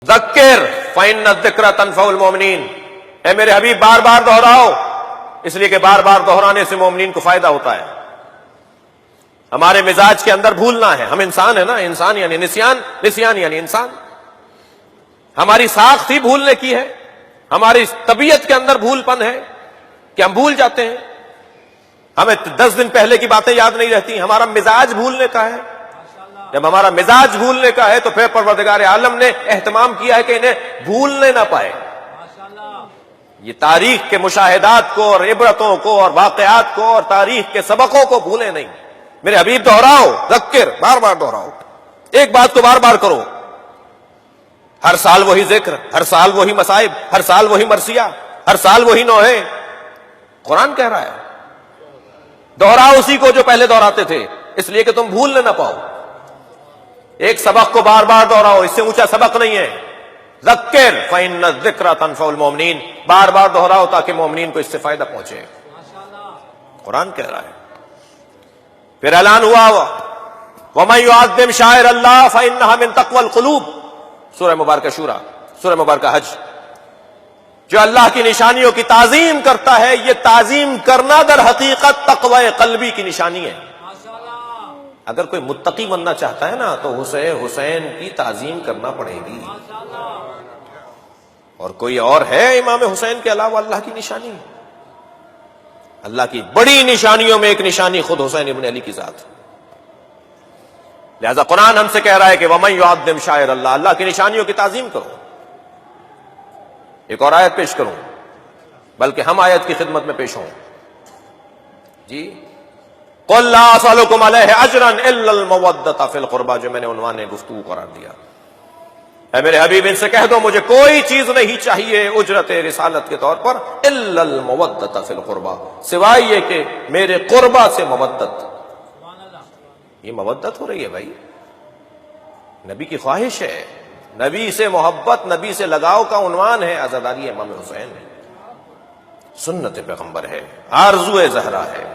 ذکر فإن الذکر تنفع المؤمنین، اے میرے حبیب بار بار دہراؤ، اس لیے کہ بار بار دہرانے سے مومنین کو فائدہ ہوتا ہے۔ ہمارے مزاج کے اندر بھولنا ہے، ہم انسان ہیں نا، انسان یعنی نسیان یعنی انسان، ہماری ساخت ہی بھولنے کی ہے، ہماری طبیعت کے اندر بھول پن ہے کہ ہم بھول جاتے ہیں، ہمیں 10 دن پہلے کی باتیں یاد نہیں رہتی، ہمارا مزاج بھولنے کا ہے۔ جب ہمارا مزاج بھولنے کا ہے تو پھر پروردگار عالم نے اہتمام کیا ہے کہ انہیں بھولنے نہ پائے، یہ تاریخ کے مشاہدات کو اور عبرتوں کو اور واقعات کو اور تاریخ کے سبقوں کو بھولے نہیں۔ میرے حبیب دہراؤ، ذکر، بار بار دہراؤ، ایک بات کو بار بار کرو، ہر سال وہی ذکر، ہر سال وہی مصائب، ہر سال وہی مرثیہ، ہر سال وہی نوحے۔ قرآن کہہ رہا ہے دہراؤ اسی کو جو پہلے دہراتے تھے، اس لیے کہ تم بھولنے نہ پاؤ۔ ایک سبق کو بار بار دہراؤ، اس سے اونچا سبق نہیں ہے۔ ذکر فإن الذکر تنفع المؤمنین، بار بار دہراؤ تاکہ مومنین کو اس سے فائدہ پہنچے، قرآن کہہ رہا ہے۔ پھر اعلان ہوا وَمَن يُعَظِّمْ شَعَائِرَ اللَّهِ فَإِنَّهَا مِن تَقْوَى الْقُلُوبِ، سورہ مبارکہ شورى، سورہ مبارکہ حج۔ جو اللہ کی نشانیوں کی تعظیم کرتا ہے، یہ تعظیم کرنا در حقیقت تقوی قلبی کی نشانی ہے۔ اگر کوئی متقی بننا چاہتا ہے نا تو حسین کی تعظیم کرنا پڑے گی، اور کوئی اور ہے امام حسین کے علاوہ اللہ کی نشانی؟ اللہ کی بڑی نشانیوں میں ایک نشانی خود حسین ابن علی کی ذات، لہذا قرآن ہم سے کہہ رہا ہے کہ وَمَن يُعَظِّمْ شَعَائِرَ اللَّهِ، اللہ کی نشانیوں کی تعظیم کرو۔ ایک اور آیت پیش کروں، بلکہ ہم آیت کی خدمت میں پیش ہوں جی۔ قُلْ لَا أَسْأَلُكُمْ عَلَيْهِ أَجْرًا إِلَّا الْمَوَدَّةَ فِي الْقُرْبَى، جو میں نے عنوان گفتگو قرار دیا۔ اے میرے حبیب ان سے کہہ دو مجھے کوئی چیز نہیں چاہیے اجرت رسالت کے طور پر إِلَّا الْمَوَدَّةَ فِي الْقُرْبَى، سوائے یہ کہ میرے قربہ سے مودت۔ یہ مودت ہو رہی ہے بھائی، نبی کی خواہش ہے، نبی سے محبت، نبی سے لگاؤ کا عنوان ہے عزاداری امام حسین، سنت پیغمبر ہے، آرزو زہرا ہے۔